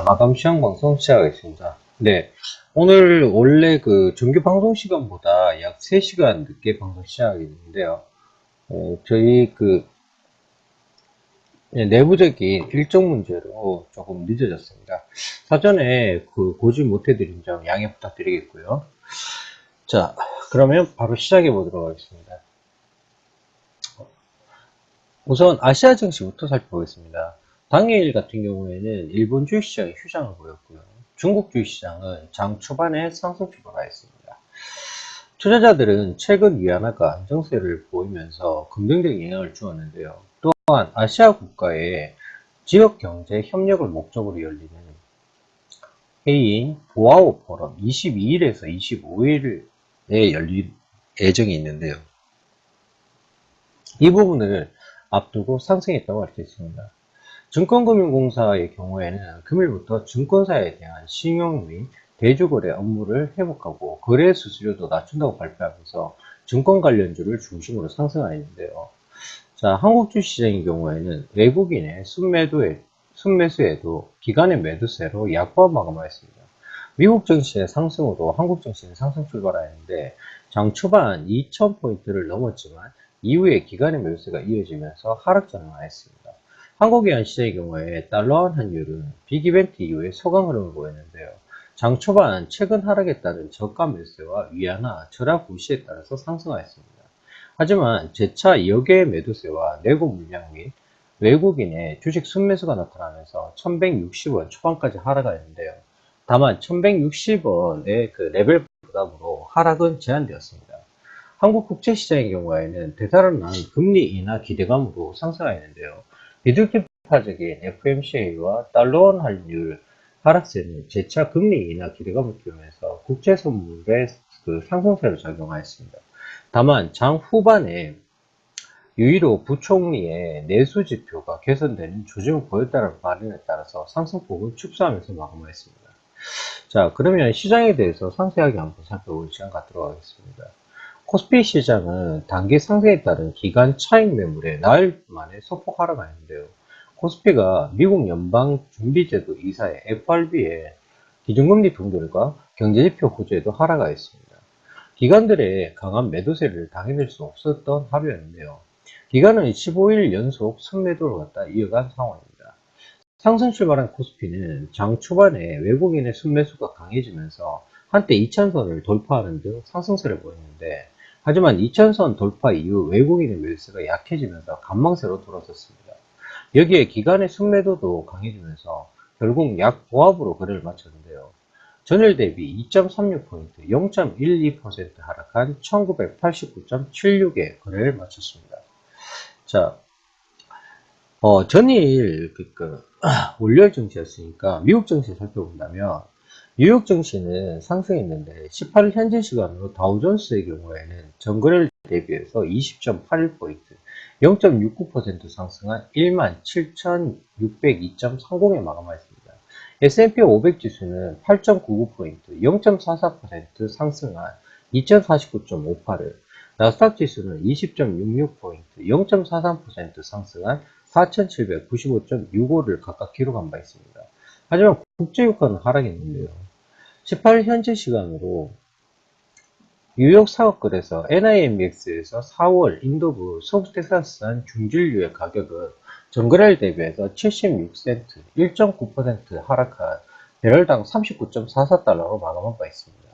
아담 시황 방송 시작하겠습니다. 네. 오늘 원래 그 정규 방송 시간보다 약 3시간 늦게 방송 시작하겠는데요. 저희 내부적인 일정 문제로 조금 늦어졌습니다. 사전에 고지 못해드린 점 양해 부탁드리겠고요. 자, 그러면 바로 시작해 보도록 하겠습니다. 우선 아시아 증시부터 살펴보겠습니다. 당일 같은 경우에는 일본 주식시장이 휴장을 보였고요. 중국 주식시장은 장 초반에 상승 출발하였습니다. 투자자들은 최근 위안화가 안정세를 보이면서 긍정적인 영향을 주었는데요. 또한 아시아 국가의 지역경제 협력을 목적으로 열리는 회의인 보아오 포럼 22일에서 25일에 열릴 예정이 있는데요. 이 부분을 앞두고 상승했다고 할 수 있습니다. 증권금융공사의 경우에는 금일부터 증권사에 대한 신용 및 대주거래 업무를 회복하고 거래 수수료도 낮춘다고 발표하면서 증권 관련주를 중심으로 상승하였는데요. 자, 한국 주시장의 경우에는 외국인의 순매수에도 기관의 매도세로 약보합 마감하였습니다. 미국 증시의 상승으로 한국 증시는 상승 출발하였는데 장 초반 2000포인트를 넘었지만 이후에 기관의 매도세가 이어지면서 하락 전환하였습니다. 한국외환 시장의 경우에 달러환 환율은 빅이벤트 이후에 소강 흐름을 보였는데요. 장 초반 최근 하락에 따른 저가 매수세와 위안화 절약 우시에 따라서 상승하였습니다. 하지만 재차 역외 매도세와 내고 물량 및 외국인의 주식 순매수가 나타나면서 1160원 초반까지 하락하였는데요. 다만 1160원의 레벨 부담으로 하락은 제한되었습니다. 한국 국제시장의 경우에는 되살아난 금리 인하 기대감으로 상승하였는데요. 비둘기파적인 FMCA와 달러원 환율 하락세는 재차 금리 인하 기대감을 키우면서 국제 선물의 상승세로 작용하였습니다. 다만 장 후반에 유일호 부총리의 내수 지표가 개선되는 조짐을 보였다는 발언에 따라서 상승폭은 축소하면서 마감하였습니다. 자, 그러면 시장에 대해서 상세하게 한번 살펴볼 시간 갖도록 하겠습니다. 코스피 시장은 단기 상승에 따른 기간 차익 매물에 나흘 만에 소폭 하락하였는데요. 코스피가 미국 연방준비제도 이사의 FRB의 기준금리 동결과 경제지표 호조에도 하락하였습니다. 기관들의 강한 매도세를 당해낼 수 없었던 하루였는데요. 기관은 15일 연속 순매도를 갖다 이어간 상황입니다. 상승 출발한 코스피는 장 초반에 외국인의 순매수가 강해지면서 한때 2000선을 돌파하는 등 상승세를 보였는데 하지만 2000선 돌파 이후 외국인의 매수가 약해지면서 관망세로 돌아섰습니다. 여기에 기관의 순매도도 강해지면서 결국 약보합으로 거래를 마쳤는데요. 전일 대비 2.36포인트, 0.12% 하락한 1989.76에 거래를 마쳤습니다. 자, 전일 월요일 증시였으니까 미국 증시 살펴본다면 뉴욕 증시는 상승했는데 18일 현재 시간으로 다우존스의 경우에는 전거래일 대비해서 20.81포인트, 0.69% 상승한 17,602.30에 마감하였습니다. S&P 500 지수는 8.99포인트, 0.44% 상승한 2049.58을, 나스닥 지수는 20.66포인트, 0.43% 상승한 4795.65를 각각 기록한 바 있습니다. 하지만 국제유가는 하락했는데요. 18일 현재 시간으로 뉴욕 사업거래소 NIMX에서 4월 인도부 소프텍사스산 중진류의 가격은 전거래일 대비해서 76센트, 1.9% 하락한 배럴당 39.44달러로 마감한 바 있습니다.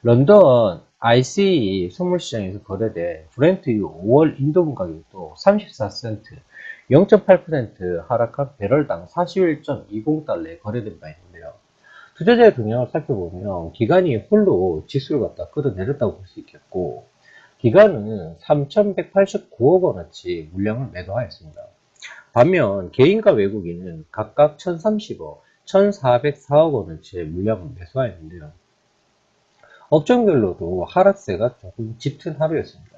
런던 ICE 선물시장에서 거래된 브렌트유 5월 인도분 가격도 34센트, 0.8% 하락한 배럴당 41.20달러에 거래된 바 있는데요. 투자자의 동향을 살펴보면 기관이 홀로 지수를 갖다 끌어내렸다고 볼 수 있겠고 기관은 3,189억 원어치 물량을 매도하였습니다. 반면 개인과 외국인은 각각 1,030억, 1,404억 원어치의 물량을 매수하였는데요. 업종별로도 하락세가 조금 짙은 하루였습니다.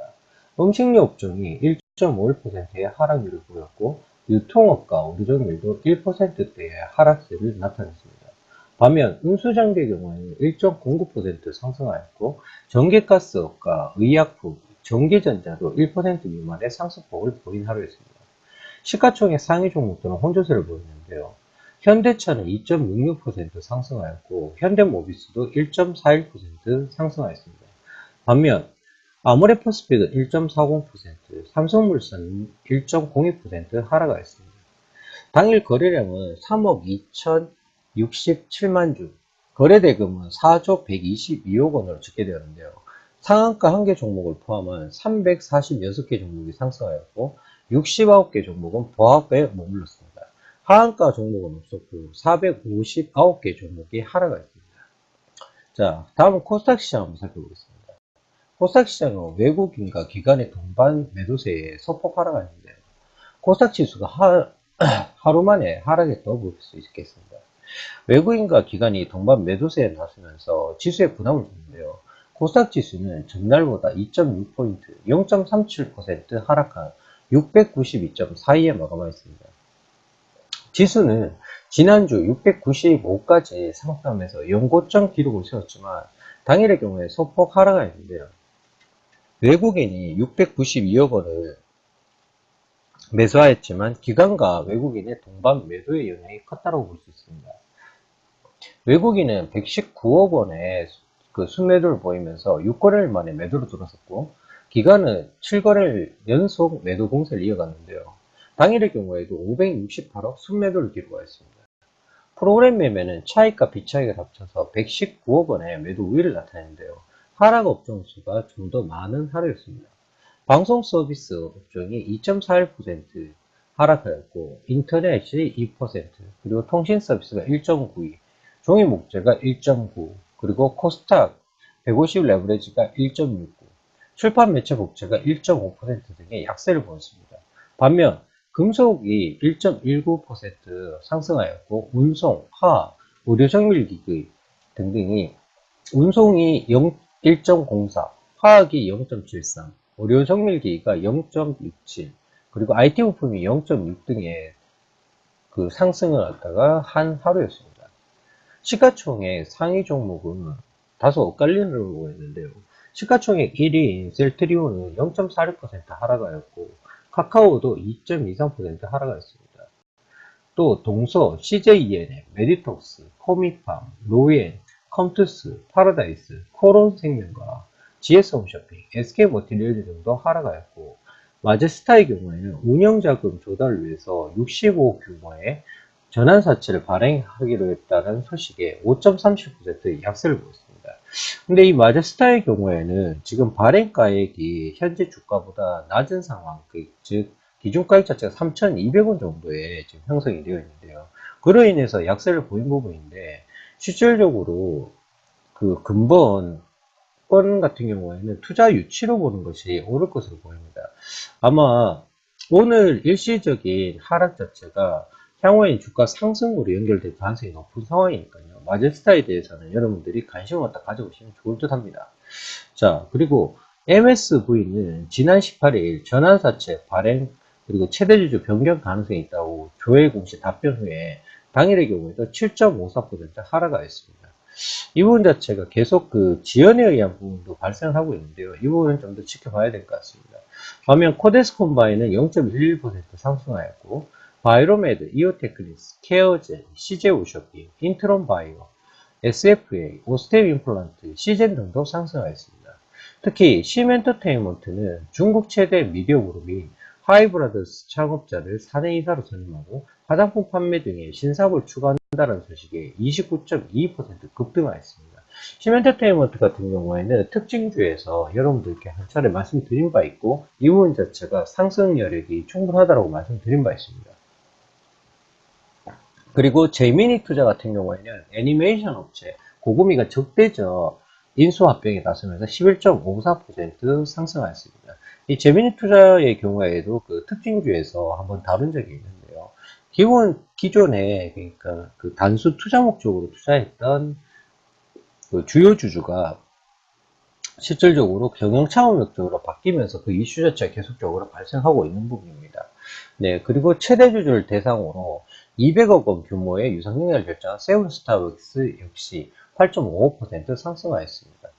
음식료 업종이 1.51%의 하락률을 보였고 유통업과 의료종일도 1%대의 하락세를 나타냈습니다. 반면 운수장비의 경우에는 1.09% 상승하였고 전기가스업과 의약품, 전기전자도 1% 미만의 상승폭을 보인 하루였습니다. 시가총액 상위 종목들은 혼조세를 보였는데요. 현대차는 2.66% 상승하였고 현대모비스도 1.41% 상승하였습니다. 반면 아모레퍼시픽은 1.40%, 삼성물산은 1.02% 하락하였습니다. 당일 거래량은 3억 2,067만 주, 거래대금은 4조 122억 원으로 집계되었는데요. 상한가 1개 종목을 포함한 346개 종목이 상승하였고 69개 종목은 보합에 머물렀습니다. 하한가 종목은 없었고 459개 종목이 하락하였습니다. 자, 다음은 코스닥 시장 한번 살펴보겠습니다. 코스닥 시장은 외국인과 기관의 동반 매도세에 소폭 하락하는데요. 코스닥 지수가 하루 만에 하락했다고 볼 수 있겠습니다. 외국인과 기관이 동반 매도세에 나서면서 지수에 부담을 줬는데요. 코스닥 지수는 전날보다 2.6포인트, 0.37% 하락한 692.42에 마감하였습니다. 지수는 지난주 695까지 상승하면서 연고점 기록을 세웠지만 당일의 경우에 소폭 하락하였는데요. 외국인이 692억 원을 매수하였지만 기관과 외국인의 동반 매도의 영향이 컸다고 볼 수 있습니다. 외국인은 119억 원의 그 순매도를 보이면서 6거래일 만에 매도로 들어섰고 기관은 7거래일 연속 매도 공세를 이어갔는데요. 당일의 경우에도 568억 순매도를 기록하였습니다. 프로그램 매매는 차익과 비차익을 합쳐서 119억 원의 매도 우위를 나타냈는데요. 하락 업종 수가 좀 더 많은 하루였습니다. 방송 서비스 업종이 2.41% 하락하였고 인터넷이 2%, 그리고 통신 서비스가 1.92, 종이 목재가 1.9, 그리고 코스닥 150 레버리지가 1.69, 출판 매체 복제가 1.5% 등의 약세를 보였습니다. 반면 금속이 1.19% 상승하였고 운송, 화학, 의료정밀기기 등등이 운송이 1.04, 화학이 0.73, 의료정밀기기가 0.67, 그리고 IT 부품이 0.6 등의 그 상승을 갖다가 한 하루였습니다. 시가총액 상위 종목은 다소 엇갈리는 보였는데요. 시가총액 1위인 셀트리온은 0.46% 하락하였고 카카오도 2.23% 하락하였습니다. 또 동서, CJENM, 메디톡스, 코미팜, 로엔, 컴투스, 파라다이스, 코론생명과 GS홈쇼핑, SK머티리얼즈 등도 하락하였고 마제스타의 경우에는 운영자금 조달을 위해서 65억 규모의 전환사채를 발행하기로 했다는 소식에 5.37%의 약세를 보였습니다. 근데 이 마제스타의 경우에는 지금 발행가액이 현재 주가보다 낮은 상황, 즉 기준가액 자체가 3,200원 정도에 지금 형성이 되어 있는데요. 그로 인해서 약세를 보인 부분인데 실질적으로 그 근본 같은 경우에는 투자 유치로 보는 것이 옳을 것으로 보입니다. 아마 오늘 일시적인 하락 자체가 향후에 주가 상승으로 연결될 가능성이 높은 상황이니까요. 마제스타에 대해서는 여러분들이 관심을 갖다 가져보시면 좋을 듯 합니다. 자, 그리고 MSV는 지난 18일 전환사채 발행 그리고 최대주주 변경 가능성이 있다고 조회 공시 답변 후에 당일의 경우에도 7.54% 하락하였습니다. 이 부분 자체가 계속 그 지연에 의한 부분도 발생하고 있는데요. 이 부분은 좀 더 지켜봐야 될 것 같습니다. 반면 코데스 콤바인은 0.11% 상승하였고 바이로메드, 이오테크니스, 케어젠, CJ오쇼핑, 인트론바이오, SFA, 오스템 임플란트, 시젠 등도 상승하였습니다. 특히 심엔터테인먼트는 중국 최대 미디어 그룹인 하이브라더스 창업자를 사내 이사로 선임하고 화장품 판매 등의 신사업을 추가한다는 소식에 29.22% 급등하였습니다. 심엔터테인먼트 같은 경우에는 특징주에서 여러분들께 한 차례 말씀드린 바 있고 이 부분 자체가 상승 여력이 충분하다고 말씀드린 바 있습니다. 그리고 제미니 투자 같은 경우에는 애니메이션 업체 고구미가 적대적 인수합병에 나서면서 11.54% 상승하였습니다. 이 제미니 투자의 경우에도 그 특징주에서 한번 다룬 적이 있는데요. 기존에 그러니까 그 단순 투자 목적으로 투자했던 그 주요 주주가 실질적으로 경영 창업 목적으로 바뀌면서 그 이슈 자체가 계속적으로 발생하고 있는 부분입니다. 네, 그리고 최대 주주를 대상으로 200억 원 규모의 유상증자를 결정한 세븐스타벅스 역시 8.55% 상승하였습니다.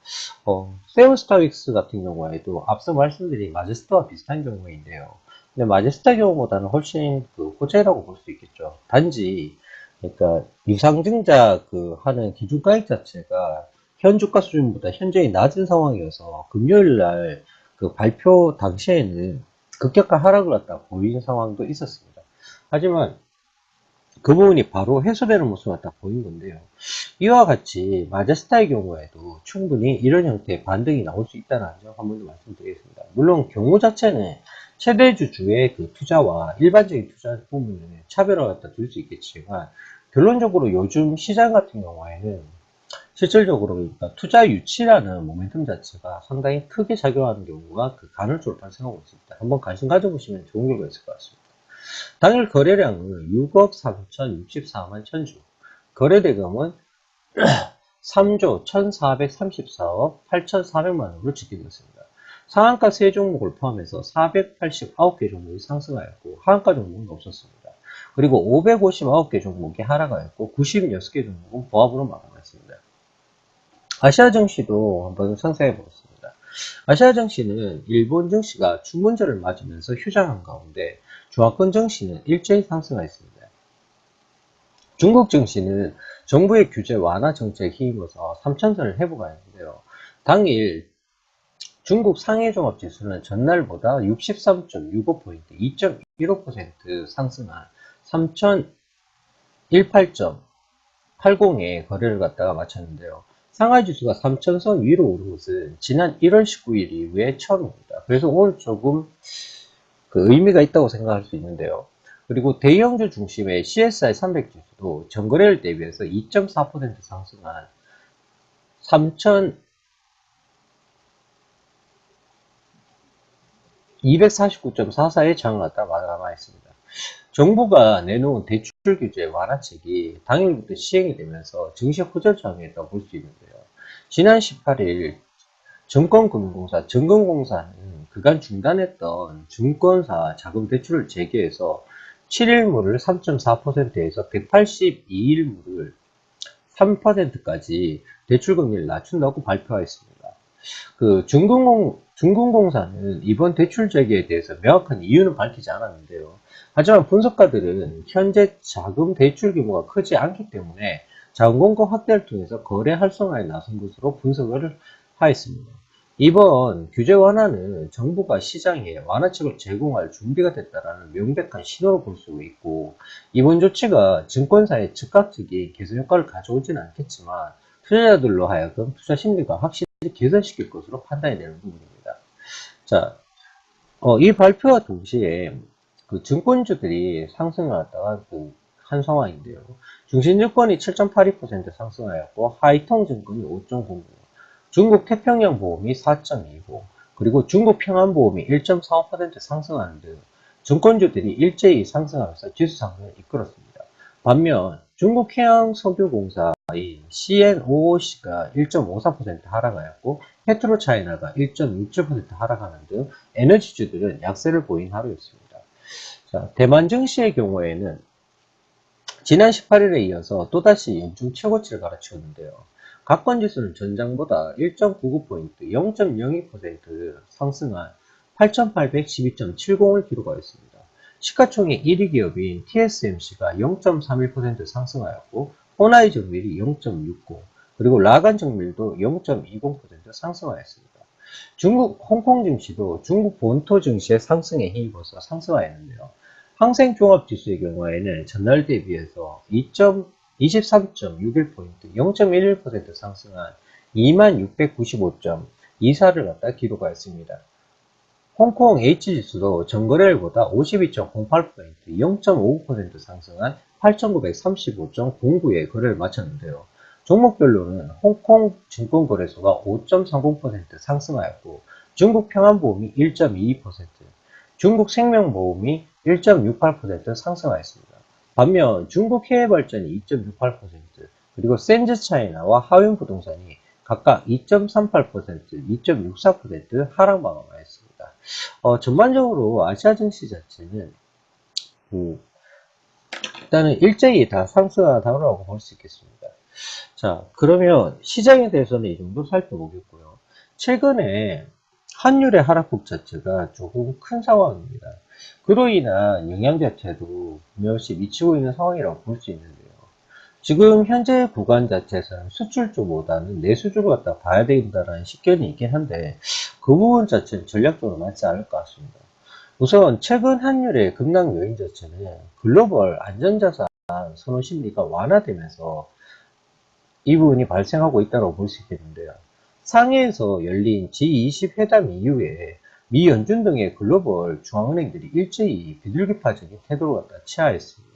세븐스타벅스 같은 경우에도 앞서 말씀드린 마제스타와 비슷한 경우인데요. 근데 마제스타 경우보다는 훨씬 그 호재라고 볼 수 있겠죠. 단지 그러니까 유상증자 하는 기준가액 자체가 현 주가 수준보다 현저히 낮은 상황이어서 금요일 날 그 발표 당시에는 급격한 하락을 갖다 보이는 상황도 있었습니다. 하지만 그 부분이 바로 해소되는 모습을 갖다 보인 건데요. 이와 같이 마제스타의 경우에도 충분히 이런 형태의 반등이 나올 수 있다는 점 한 번 더 말씀드리겠습니다. 물론 경우 자체는 최대주 주의 그 투자와 일반적인 투자 부분에 차별을 갖다 둘 수 있겠지만, 결론적으로 요즘 시장 같은 경우에는 실질적으로 그러니까 투자 유치라는 모멘텀 자체가 상당히 크게 작용하는 경우가 간헐적으로 발생하고 있습니다. 한번 관심 가져보시면 좋은 결과 있을 것 같습니다. 당일 거래량은 6억 3,064만 천주, 거래대금은 3조 1,434억 8,400만원으로 집계되었습니다. 상한가 3종목을 포함해서 489개 종목이 상승하였고 하한가 종목은 없었습니다. 그리고 559개 종목이 하락하였고 96개 종목은 보합으로 마감했습니다. 아시아 증시도 한번 상세해 보겠습니다. 아시아 증시는 일본 증시가 추문절을 맞으면서 휴장한 가운데 중화권 증시는 일제히 상승하였습니다. 중국 증시는 정부의 규제 완화 정책에 힘입어서 3천선을 회복하였는데요. 당일 중국 상해종합지수는 전날보다 63.65포인트, 2.15% 상승한 3018.80에 거래를 갖다가 마쳤는데요. 상하이지수가 3000선 위로 오른 것은 지난 1월 19일 이후에 처음입니다. 그래서 오늘 조금 의미가 있다고 생각할 수 있는데요. 그리고 대형주 중심의 CSI 300 지수도 전거래일 대비해서 2.4% 상승한 3,249.44의 장을 갖다 마감하였습니다. 정부가 내놓은 대출 규제 완화책이 당일부터 시행이 되면서 증시 호전장에 있다고 볼 수 있는데요. 지난 18일 정권금융공사, 정금공사는 그간 중단했던 증권사 자금 대출을 재개해서 7일물을 3.4%에서 182일물을 3%까지 대출 금리를 낮춘다고 발표하였습니다. 중금공사는 이번 대출 재개에 대해서 명확한 이유는 밝히지 않았는데요. 하지만 분석가들은 현재 자금 대출 규모가 크지 않기 때문에 자금공급 확대를 통해서 거래 활성화에 나선 것으로 분석을 하였습니다. 이번 규제 완화는 정부가 시장에 완화책을 제공할 준비가 됐다는 명백한 신호로 볼 수 있고, 이번 조치가 증권사의 즉각적인 개선 효과를 가져오지는 않겠지만 투자자들로 하여금 투자 심리가 확실히 개선시킬 것으로 판단이 되는 부분입니다. 자, 이 발표와 동시에 증권주들이 상승을 하다가 한 상황인데요. 중신증권이 7.82% 상승하였고 하이통증권이 5.00, 중국 태평양보험이 4.25, 그리고 중국 평안보험이 1.45% 상승하는 등 증권주들이 일제히 상승하면서 지수 상승을 이끌었습니다. 반면 중국 해양석유공사인 CNOOC가 1.54% 하락하였고 페트로차이나가 1.67% 하락하는 등 에너지주들은 약세를 보인 하루였습니다. 자, 대만 증시의 경우에는 지난 18일에 이어서 또다시 연중 최고치를 갈아치웠는데요. 각권지수는 전장보다 1.99포인트, 0.02% 상승한 8,812.70을 기록하였습니다. 시가총액 1위 기업인 TSMC가 0.31% 상승하였고, 호나이 정밀이 0.60, 그리고 라간 정밀도 0.20% 상승하였습니다. 중국 홍콩 증시도 중국 본토 증시의 상승에 힘입어서 상승하였는데요. 항생종합지수의 경우에는 전날 대비해서 23.61포인트, 0.11% 상승한 2695.24를 갖다 기록하였습니다. 홍콩 H지수도 전거래일보다 52.08포인트, 0.59% 상승한 8935.09에 거래를 마쳤는데요. 종목별로는 홍콩 증권거래소가 5.30% 상승하였고, 중국 평안보험이 1.22%, 중국 생명보험이 1.68% 상승하였습니다. 반면 중국 해외발전이 2.68%, 그리고 센즈차이나와 하윈부동산이 각각 2.38%, 2.64% 하락 마감하였습니다. 전반적으로 아시아 증시 자체는 일단은 일제히 다 상승하다고 볼 수 있겠습니다. 자, 그러면 시장에 대해서는 이 정도 살펴보겠고요. 최근에 환율의 하락폭 자체가 조금 큰 상황입니다. 그로 인한 영향 자체도 몇시 미치고 있는 상황이라고 볼 수 있는데요. 지금 현재 구간 자체에서는 수출주보다는 내수주를 갖다 봐야 된다라는 식견이 있긴 한데 그 부분 자체는 전략적으로 맞지 않을 것 같습니다. 우선 최근 환율의 급락 요인 자체는 글로벌 안전자산 선호 심리가 완화되면서 이 부분이 발생하고 있다고 볼 수 있겠는데요. 상해에서 열린 G20 회담 이후에 미 연준 등의 글로벌 중앙은행들이 일제히 비둘기파적인 태도를 갖다 취하했습니다.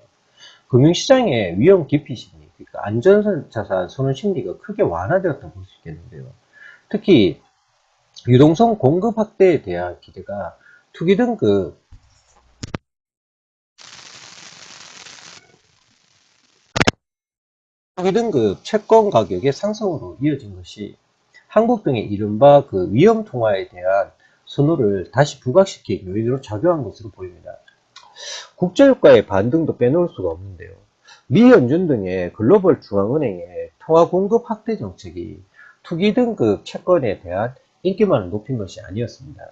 금융시장의 위험 기피 심리, 그러니까 안전자산 선호 심리가 크게 완화되었다고 볼 수 있겠는데요. 특히 유동성 공급 확대에 대한 기대가 투기 등급 채권 가격의 상승으로 이어진 것이 한국 등의 이른바 그 위험 통화에 대한 선호를 다시 부각시킨 요인으로 작용한 것으로 보입니다. 국제유가의 반등도 빼놓을 수가 없는데요. 미 연준 등의 글로벌 중앙은행의 통화 공급 확대 정책이 투기 등급 채권에 대한 인기만을 높인 것이 아니었습니다.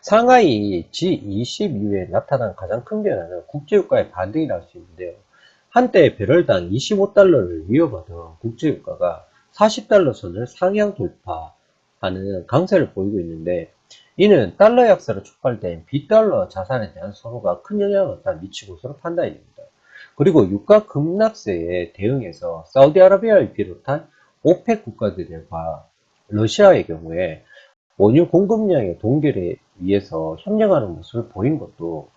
상하이 G20 이후에 나타난 가장 큰 변화는 국제유가의 반등이라 할 수 있는데요. 한때 배럴당 25달러를 위협하던 국제유가가 40달러 선을 상향 돌파하는 강세를 보이고 있는데, 이는 달러 약세로 촉발된 비달러 자산에 대한 선호가 큰 영향을 미치고서로 판단이 됩니다. 그리고 유가 급락세에 대응해서 사우디아라비아를 비롯한 오펙 국가들과 러시아의 경우에 원유 공급량의 동결에 위해서 협력하는 모습을 보인 것도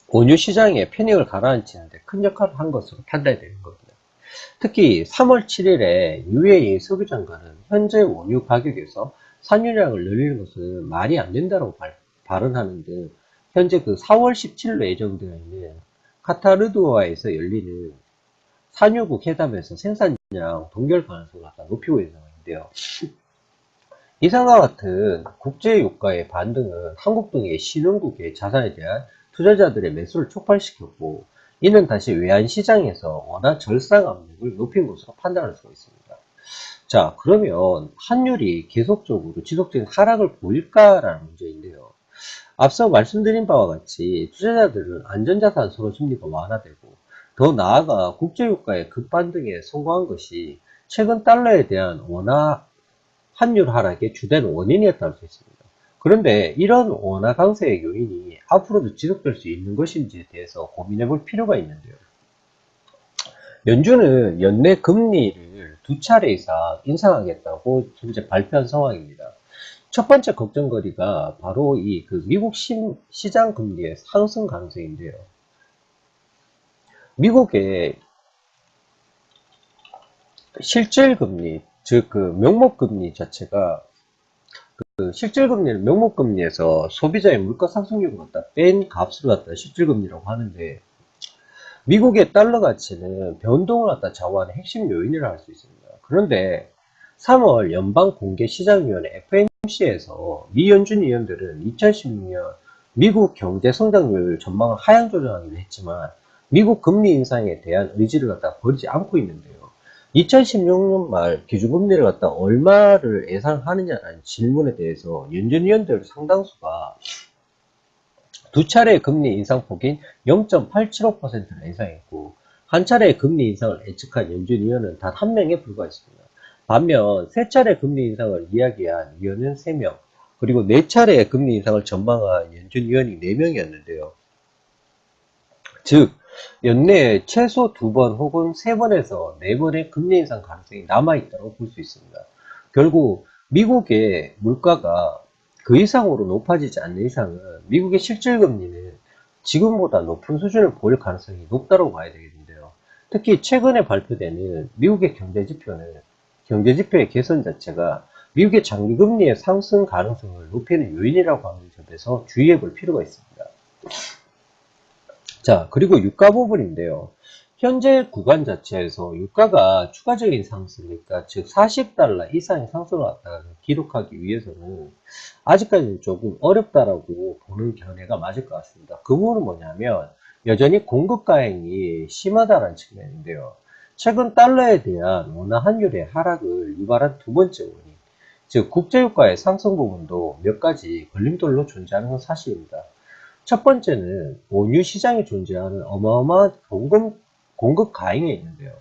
원유 시장의 패닉을 가라앉히는데 큰 역할을 한 것으로 판단이 되는 겁니다. 특히 3월 7일에 UAE 석유장관은 현재 원유 가격에서 산유량을 늘리는 것은 말이 안 된다고 발언하는 등 현재 그 4월 17일로 예정되어 있는 카타르도어에서 열리는 산유국 회담에서 생산량 동결 가능성을 높이고 있는 상황인데요. 이상과 같은 국제유가의 반등은 한국 등의 신흥국의 자산에 대한 투자자들의 매수를 촉발시켰고, 이는 다시 외환시장에서 원화 절상 압력을 높인 것으로 판단할 수가 있습니다. 자, 그러면 환율이 계속적으로 지속적인 하락을 보일까라는 문제인데요. 앞서 말씀드린 바와 같이 투자자들은 안전자산 선호 심리가 완화되고, 더 나아가 국제유가의 급반등에 성공한 것이 최근 달러에 대한 원화 환율 하락의 주된 원인이었다고 할 수 있습니다. 그런데 이런 원화 강세의 요인이 앞으로도 지속될 수 있는 것인지에 대해서 고민해 볼 필요가 있는데요. 연준은 연내 금리를 두 차례 이상 인상하겠다고 현재 발표한 상황입니다. 첫 번째 걱정거리가 바로 이 미국 시장 금리의 상승 가능성인데요. 미국의 실질금리, 즉 명목금리 자체가 실질금리는 명목금리에서 소비자의 물가 상승률을 갖다 뺀 값을 갖다 실질금리라고 하는데, 미국의 달러 가치는 변동을 갖다 좌우하는 핵심 요인이라 할 수 있습니다. 그런데 3월 연방공개시장위원회 FOMC에서 미 연준 위원들은 2016년 미국 경제 성장률 전망을 하향 조정하기로 했지만 미국 금리 인상에 대한 의지를 갖다 버리지 않고 있는데요. 2016년 말 기준금리를 갖다 얼마를 예상하느냐라는 질문에 대해서 연준위원들 상당수가 두 차례의 금리 인상폭인 0.875%를 예상했고, 한 차례의 금리 인상을 예측한 연준위원은 단 한 명에 불과했습니다. 반면 세 차례 금리 인상을 이야기한 위원은 3명, 그리고 네 차례의 금리 인상을 전망한 연준위원이 4명이었는데요. 즉 연내에 최소 2번 혹은 3번에서 4번의 금리 인상 가능성이 남아있다고 볼 수 있습니다. 결국 미국의 물가가 그 이상으로 높아지지 않는 이상은 미국의 실질금리는 지금보다 높은 수준을 보일 가능성이 높다고 봐야 되겠는데요. 특히 최근에 발표되는 미국의 경제지표의 개선 자체가 미국의 장기금리의 상승 가능성을 높이는 요인이라고 하는 점에서 주의해 볼 필요가 있습니다. 자, 그리고 유가 부분인데요. 현재 구간 자체에서 유가가 추가적인 상승, 그러니까 즉 40달러 이상의 상승을 기록하기 위해서는 아직까지는 조금 어렵다라고 보는 견해가 맞을 것 같습니다. 그 부분은 뭐냐면 여전히 공급 가행이 심하다는 측면인데요. 최근 달러에 대한 원화 환율의 하락을 유발한 두 번째 원인, 즉 국제유가의 상승 부분도 몇 가지 걸림돌로 존재하는 건 사실입니다. 첫 번째는 원유 시장에 존재하는 어마어마한 공급 과잉에 있는데요.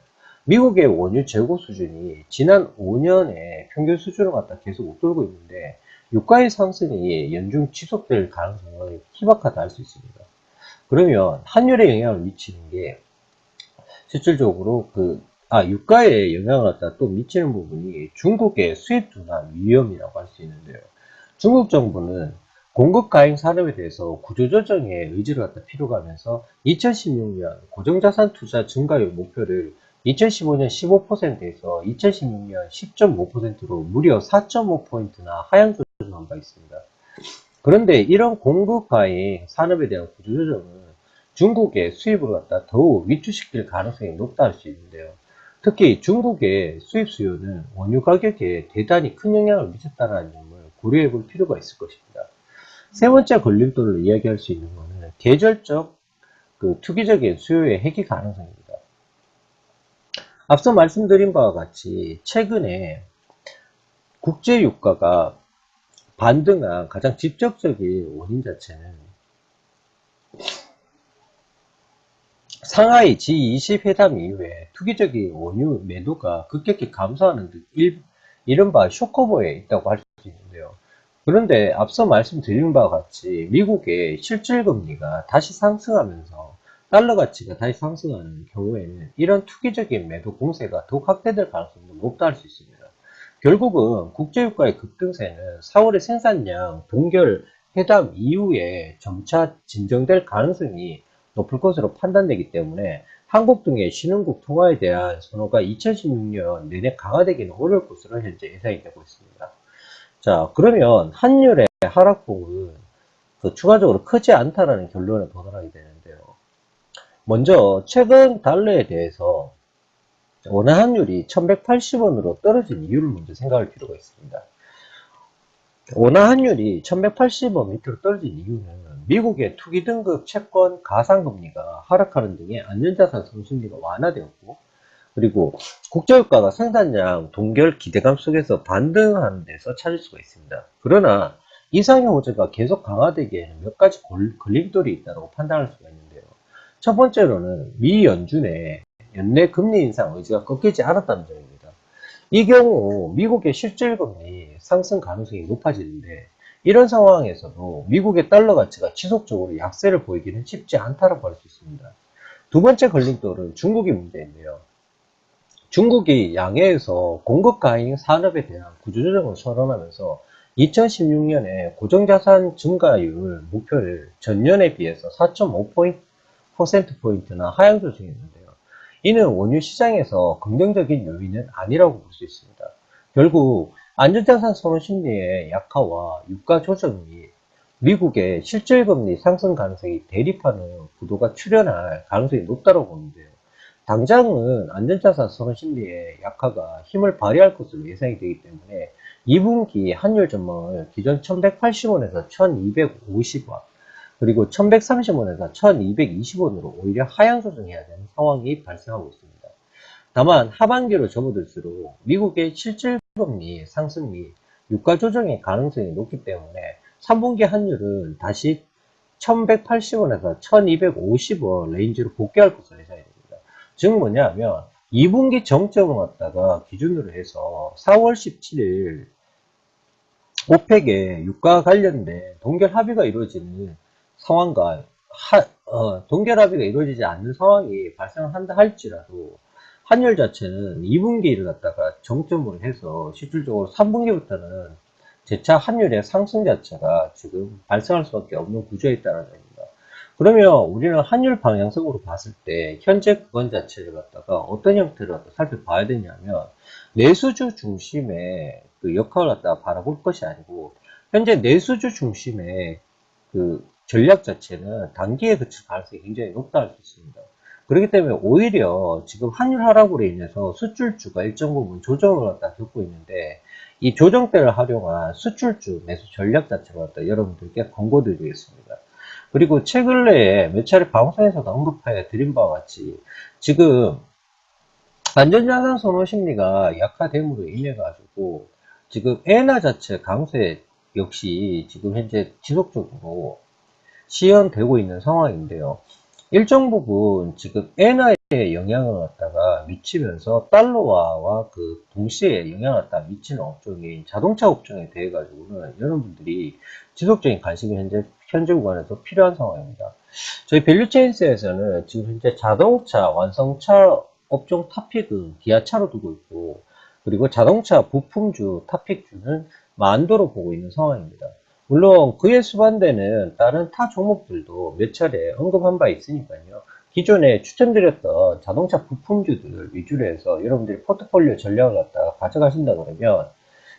미국의 원유 재고 수준이 지난 5년의 평균 수준을 갖다 계속 웃돌고 있는데 유가의 상승이 연중 지속될 가능성을 희박하다 할 수 있습니다. 그러면 환율에 영향을 미치는 게 실질적으로 유가에 영향을 갖다 또 미치는 부분이 중국의 수입 둔화 위험이라고 할 수 있는데요. 중국 정부는 공급 가행 산업에 대해서 구조조정의 의지를 갖다 필요로 하면서 2016년 고정자산 투자 증가율 목표를 2015년 15%에서 2016년 10.5%로 무려 4.5포인트나 하향 조정한 바 있습니다. 그런데 이런 공급 가행 산업에 대한 구조조정은 중국의 수입을 갖다 더욱 위축시킬 가능성이 높다 할 수 있는데요. 특히 중국의 수입 수요는 원유 가격에 대단히 큰 영향을 미쳤다는 점을 고려해 볼 필요가 있을 것입니다. 세 번째 걸림돌을 이야기할 수 있는 것은 계절적 투기적인 수요의 해기 가능성입니다. 앞서 말씀드린 바와 같이 최근에 국제 유가가 반등한 가장 직접적인 원인 자체는 상하이 G20 회담 이후에 투기적인 원유 매도가 급격히 감소하는 등 이른바 쇼커버에 있다고 할 수 있는데요. 그런데 앞서 말씀드린 바와 같이 미국의 실질금리가 다시 상승하면서 달러 가치가 다시 상승하는 경우에는 이런 투기적인 매도 공세가 더욱 확대될 가능성도 높다 할 수 있습니다. 결국은 국제유가의 급등세는 4월의 생산량 동결 회담 이후에 점차 진정될 가능성이 높을 것으로 판단되기 때문에 한국 등의 신흥국 통화에 대한 선호가 2016년 내내 강화되기는 어려울 것으로 현재 예상이 되고 있습니다. 자, 그러면 환율의 하락폭은 추가적으로 크지 않다라는 결론에 도달하게 되는데요. 먼저 최근 달러에 대해서 원화 환율이 1180원으로 떨어진 이유를 먼저 생각할 필요가 있습니다. 원화 환율이 1180원 밑으로 떨어진 이유는 미국의 투기 등급 채권 가상금리가 하락하는 등의 안전자산 선순위가 완화되었고, 그리고 국제유가가 생산량 동결 기대감 속에서 반등하는 데서 찾을 수가 있습니다. 그러나 이상의 호재가 계속 강화되기에는 몇 가지 걸림돌이 있다고 판단할 수가 있는데요. 첫 번째로는 미 연준의 연내 금리 인상 의지가 꺾이지 않았다는 점입니다. 이 경우 미국의 실질금리 상승 가능성이 높아지는데 이런 상황에서도 미국의 달러 가치가 지속적으로 약세를 보이기는 쉽지 않다고 할 수 있습니다. 두 번째 걸림돌은 중국의 문제인데요. 중국이 양해에서 공급 가행 산업에 대한 구조조정을 선언하면서 2016년에 고정자산 증가율 목표를 전년에 비해서 4.5%포인트나 하향 조정했는데요. 이는 원유 시장에서 긍정적인 요인은 아니라고 볼 수 있습니다. 결국 안전자산 선호 심리의 약화와 유가 조정 및 미국의 실질금리 상승 가능성이 대립하는 구도가 출현할 가능성이 높다고 보는데요. 당장은 안전자산 선호 심리의 약화가 힘을 발휘할 것으로 예상이 되기 때문에 2분기 환율 전망을 기존 1180원에서 1250원, 그리고 1130원에서 1220원으로 오히려 하향 조정해야 되는 상황이 발생하고 있습니다. 다만 하반기로 접어들수록 미국의 실질금리 상승 및 유가 조정의 가능성이 높기 때문에 3분기 환율은 다시 1180원에서 1250원 레인지로 복귀할 것으로 예상이 됩니다. 즉 뭐냐면 2분기 정점을 갖다가 기준으로 해서 4월 17일 오펙의 유가 관련된 동결 합의가 이루어지는 상황과 동결 합의가 이루어지지 않는 상황이 발생한다 할지라도 환율 자체는 2분기를 갖다가 정점으로 해서 실질적으로 3분기부터는 재차 환율의 상승 자체가 지금 발생할 수밖에 없는 구조에 있다는 점입니다. 그러면 우리는 환율 방향성으로 봤을 때 현재 구간 자체를 갖다가 어떤 형태로 갖다 살펴봐야 되냐면 내수주 중심의 그 역할을 갖다가 바라볼 것이 아니고 현재 내수주 중심의 그 전략 자체는 단기에 그칠 가능성이 굉장히 높다 할 수 있습니다. 그렇기 때문에 오히려 지금 환율 하락으로 인해서 수출주가 일정 부분 조정을 갖다 겪고 있는데 이 조정대를 활용한 수출주 매수 전략 자체를 갖다 여러분들께 권고드리겠습니다. 그리고 최근에 몇 차례 방송에서도 언급해 드린 바와 같이 지금 안전자산 선호 심리가 약화됨으로 인해 가지고 지금 엔화 자체 강세 역시 지금 현재 지속적으로 시연되고 있는 상황인데요. 일정 부분 지금 엔화에 영향을 갖다가 미치면서 달러화와 그 동시에 영향을 갖다 미치는 업종인 자동차 업종에 대해 가지고는 여러분들이 지속적인 관심이 현재 구간에서 필요한 상황입니다. 저희 밸류체인스에서는 지금 현재 자동차 완성차 업종 탑픽은 기아차로 두고 있고, 그리고 자동차 부품주 탑픽주는 만도로 보고 있는 상황입니다. 물론 그에 수반되는 다른 타 종목들도 몇 차례 언급한 바 있으니까요. 기존에 추천드렸던 자동차 부품주들 위주로 해서 여러분들이 포트폴리오 전략을 갖다가 가져가신다 그러면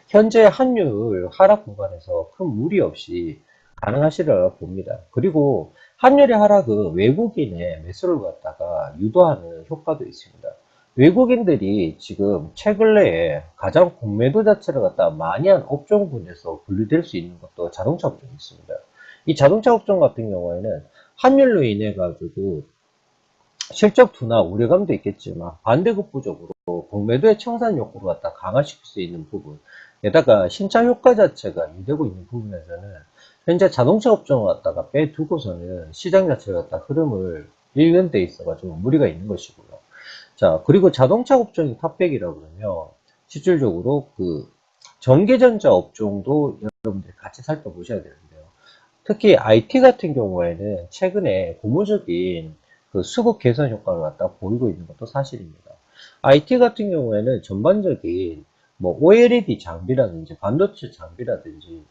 현재 환율 하락 구간에서 큰 무리 없이 가능하시리라 봅니다. 그리고 환율의 하락은 외국인의 매수를 갖다가 유도하는 효과도 있습니다. 외국인들이 지금 최근래에 가장 공매도 자체를 갖다 많이 한 업종군에서 분류될 수 있는 것도 자동차 업종이 있습니다. 이 자동차 업종 같은 경우에는 환율로 인해 가지고 실적 둔화 우려감도 있겠지만 반대급부적으로 공매도의 청산 욕구를 갖다 강화시킬 수 있는 부분, 게다가 신차 효과 자체가 유되고 있는 부분에서는 현재 자동차 업종을 갖다가 빼두고서는 시장 자체가 갖다 흐름을 읽는 데 있어가지고 무리가 있는 것이고요. 자, 그리고 자동차 업종이 탑백이라 그러면 실질적으로 그 전기전자 업종도 여러분들이 같이 살펴보셔야 되는데요. 특히 IT 같은 경우에는 최근에 고무적인 그 수급 개선 효과를 갖다 보이고 있는 것도 사실입니다. IT 같은 경우에는 전반적인 뭐 OLED 장비라든지 반도체 장비라든지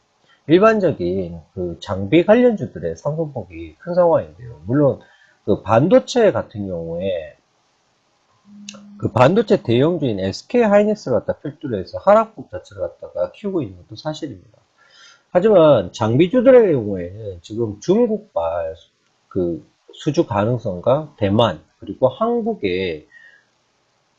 일반적인 그 장비 관련주들의 상승폭이 큰 상황인데요. 물론 그 반도체 같은 경우에 그 반도체 대형주인 SK 하이닉스를 갖다 필두로 해서 하락폭 자체를 갖다가 키우고 있는 것도 사실입니다. 하지만 장비주들의 경우에는 지금 중국발 그 수주 가능성과 대만 그리고 한국의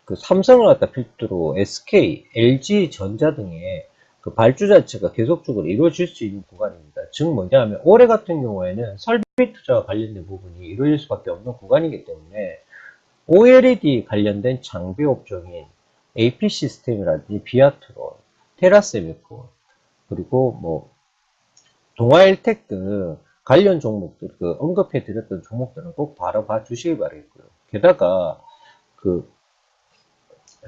그 삼성을 갖다 필두로 SK, LG 전자 등의 그 발주 자체가 계속적으로 이루어질 수 있는 구간입니다. 즉 뭐냐면 올해 같은 경우에는 설비 투자와 관련된 부분이 이루어질 수밖에 없는 구간이기 때문에 OLED 관련된 장비 업종인 AP 시스템이라든지 비아트론, 테라세미콘, 그리고 뭐 동아일텍 등 관련 종목들, 그 언급해 드렸던 종목들은 꼭 바라봐 주시기 바라겠고요. 게다가 그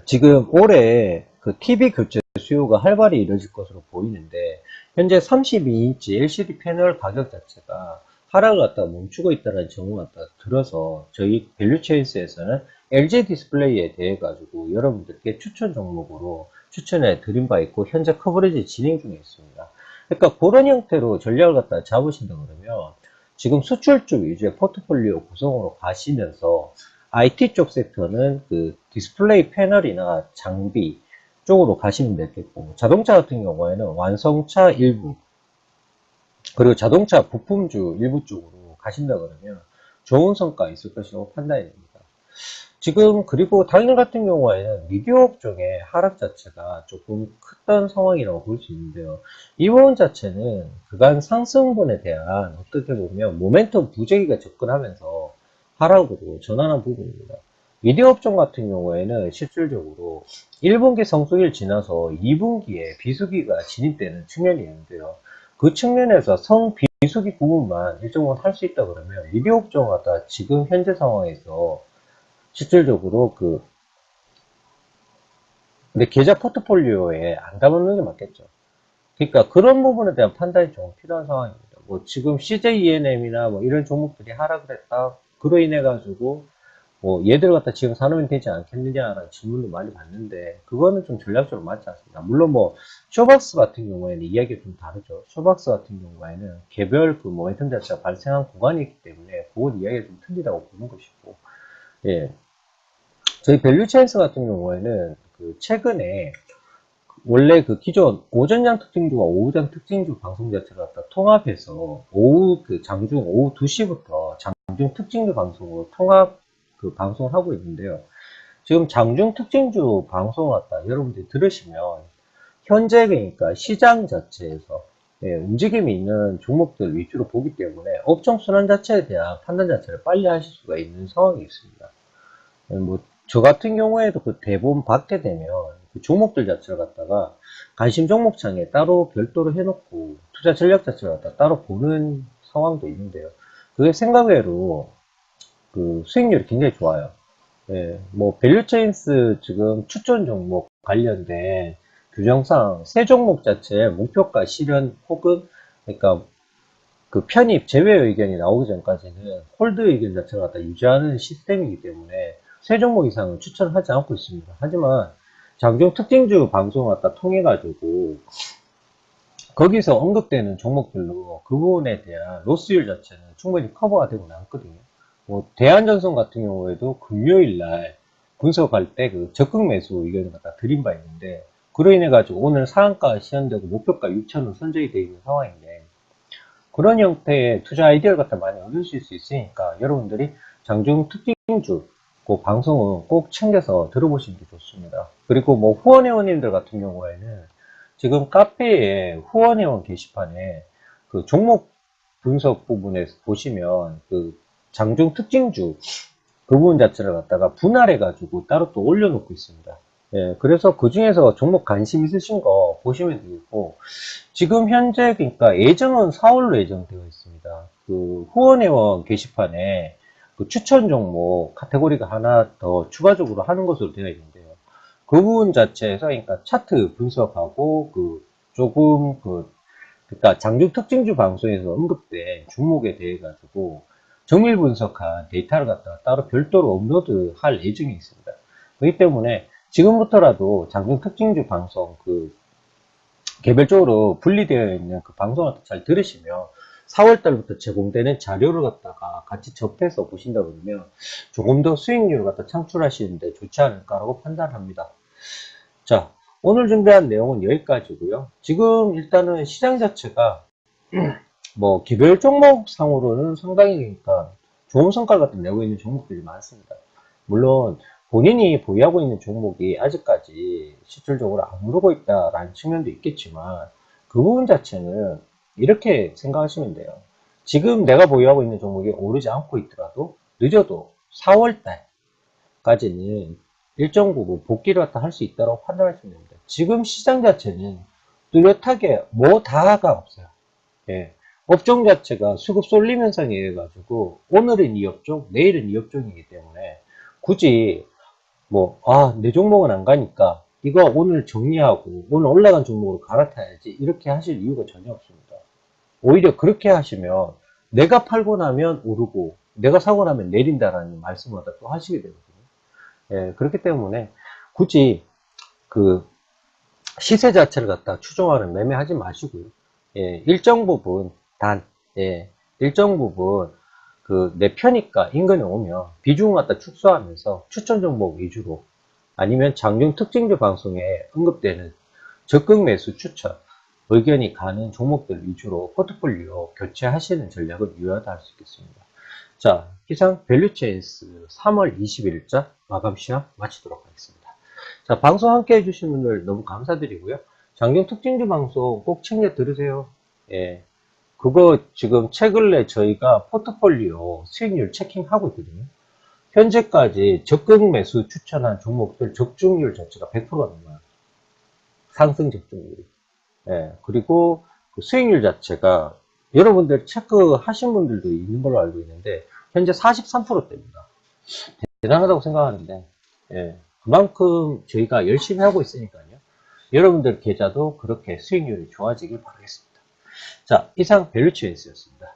지금 올해 그 TV 교체 수요가 활발히 이뤄질 것으로 보이는데 현재 32인치 LCD 패널 가격 자체가 하락을 갖다가 멈추고 있다는 정보가 들어서 저희 밸류체인스에서는 LG 디스플레이에 대해 가지고 여러분들께 추천 종목으로 추천해 드린 바 있고 현재 커버리지 진행 중에 있습니다. 그러니까 그런 형태로 전략을 갖다 잡으신다 그러면 지금 수출주 위주의 포트폴리오 구성으로 가시면서 IT 쪽 섹터는 그 디스플레이 패널이나 장비 쪽으로 가시면 되겠고, 자동차 같은 경우에는 완성차 일부, 그리고 자동차 부품주 일부 쪽으로 가신다 그러면 좋은 성과 있을 것이라고 판단이 됩니다. 지금 그리고 당일 같은 경우에는 미디어 업종의 하락 자체가 조금 컸던 상황이라고 볼 수 있는데요. 이 부분 자체는 그간 상승분에 대한 어떻게 보면 모멘텀 부재기가 접근하면서 하락으로 전환한 부분입니다. 미디어 업종 같은 경우에는 실질적으로 1분기 성수기를 지나서 2분기에 비수기가 진입되는 측면이 있는데요. 그 측면에서 성비수기 부분만 일정 부분 할 수 있다 그러면 미디어 업종 갖다 지금 현재 상황에서 실질적으로 내 계좌 포트폴리오에 안 담는 게 맞겠죠. 그러니까 그런 부분에 대한 판단이 좀 필요한 상황입니다. 뭐 지금 CJENM이나 뭐 이런 종목들이 하락을 했다. 그로 인해 가지고 뭐 얘들 갖다 지금 사놓으면 되지 않겠느냐라는 질문도 많이 받는데 그거는 좀 전략적으로 맞지 않습니다. 물론 뭐 쇼박스 같은 경우에는 이야기가 좀 다르죠. 쇼박스 같은 경우에는 개별 그 모멘텀 자체가 발생한 구간이 있기 때문에 그건 이야기가 좀 틀리다고 보는 것이고, 예. 저희 밸류체인스 같은 경우에는 그 최근에 원래 그 기존 오전장 특징주와 오후장 특징주 방송 자체를 갖다 통합해서 오후 그 장중 오후 2시부터 장중 특징주 방송으로 통합 그 방송을 하고 있는데요. 지금 장중 특징주 방송을 갖다 여러분들이 들으시면 현재 그러니까 시장 자체에서 예, 움직임이 있는 종목들 위주로 보기 때문에 업종 순환 자체에 대한 판단 자체를 빨리 하실 수가 있는 상황이 있습니다. 뭐, 저 같은 경우에도 그 대본 받게 되면 그 종목들 자체를 갖다가 관심 종목창에 따로 별도로 해놓고 투자 전략 자체를 갖다 따로 보는 상황도 있는데요. 그게 생각외로 그 수익률이 굉장히 좋아요. 예, 뭐 밸류체인스 지금 추천 종목 관련된 규정상 세 종목 자체 목표가 실현 혹은 그러니까 그 편입 제외 의견이 나오기 전까지는 홀드 의견 자체를 갖다 유지하는 시스템이기 때문에 세 종목 이상은 추천하지 않고 있습니다. 하지만 장중 특징주 방송을 갖다 통해 가지고 거기서 언급되는 종목들로 그 부분에 대한 로스율 자체는 충분히 커버가 되고 나왔거든요. 뭐 대한전선 같은 경우에도 금요일 날 분석할 때 그 적극 매수 의견을 갖다 드린 바 있는데, 그로 인해 가지고 오늘 상한가 시현되고 목표가 6,000원 선정이 되어 있는 상황인데, 그런 형태의 투자 아이디어를 갖다 많이 얻으실 수 있으니까 여러분들이 장중 특징주 그 방송은 꼭 챙겨서 들어보시는 게 좋습니다. 그리고 뭐 후원회원님들 같은 경우에는 지금 카페에 후원회원 게시판에 그 종목 분석 부분에 보시면 그 장중 특징주 그 부분 자체를 갖다가 분할해 가지고 따로 또 올려놓고 있습니다. 예, 그래서 그 중에서 종목 관심 있으신 거 보시면 되겠고, 지금 현재 그러니까 예정은 4월로 예정되어 있습니다. 그 후원회원 게시판에 그 추천 종목 카테고리가 하나 더 추가적으로 하는 것으로 되어 있는데요. 그 부분 자체에서 그러니까 차트 분석하고 그 조금 그러니까 장중 특징주 방송에서 언급된 종목에 대해 가지고 정밀 분석한 데이터를 갖다가 따로 별도로 업로드 할 예정이 있습니다. 그렇기 때문에 지금부터라도 장중 특징주 방송 그 개별적으로 분리되어 있는 그 방송을 잘 들으시면 4월달부터 제공되는 자료를 갖다가 같이 접해서 보신다 그러면 조금 더 수익률을 갖다 창출하시는데 좋지 않을까라고 판단합니다. 자, 오늘 준비한 내용은 여기까지고요. 지금 일단은 시장 자체가 뭐 개별 종목 상으로는 상당히 그러니까 좋은 성과를 갖다 내고 있는 종목들이 많습니다. 물론 본인이 보유하고 있는 종목이 아직까지 실질적으로 안 오르고 있다라는 측면도 있겠지만 그 부분 자체는 이렇게 생각하시면 돼요. 지금 내가 보유하고 있는 종목이 오르지 않고 있더라도 늦어도 4월달까지는 일정 부분 복귀를 갖다 할 수 있다고 판단하시면 됩니다. 지금 시장 자체는 뚜렷하게 뭐 다가 없어요. 예. 업종 자체가 수급 쏠림 현상에 의해 가지고 오늘은 이 업종, 내일은 이 업종이기 때문에 굳이 뭐, 내 종목은 안 가니까 이거 오늘 정리하고 오늘 올라간 종목으로 갈아타야지 이렇게 하실 이유가 전혀 없습니다. 오히려 그렇게 하시면 내가 팔고 나면 오르고 내가 사고 나면 내린다라는 말씀을 또 하시게 되거든요. 예, 그렇기 때문에 굳이 그 시세 자체를 갖다 추종하는 매매하지 마시고요. 예, 일정 부분 예, 일정 부분 그 내 편입가 인근에 오면 비중을 갖다 축소하면서 추천 종목 위주로 아니면 장중 특징주 방송에 언급되는 적극 매수 추천 의견이 가는 종목들 위주로 포트폴리오 교체하시는 전략을 유효하다 할 수 있겠습니다. 자, 이상 밸류체인스 3월 21일자 마감 시간 마치도록 하겠습니다. 자, 방송 함께 해주신 분들 너무 감사드리고요. 장중 특징주 방송 꼭 챙겨 들으세요. 예. 그거 지금 최근에 저희가 포트폴리오 수익률 체킹하고 있거든요. 현재까지 적극 매수 추천한 종목들 적중률 자체가 100%가 넘어요. 상승 적중률이. 예. 그리고 그 수익률 자체가 여러분들 체크하신 분들도 있는 걸로 알고 있는데 현재 43%대입니다. 대단하다고 생각하는데, 예. 그만큼 저희가 열심히 하고 있으니까요. 여러분들 계좌도 그렇게 수익률이 좋아지길 바라겠습니다. 자, 이상 밸류체인스였습니다.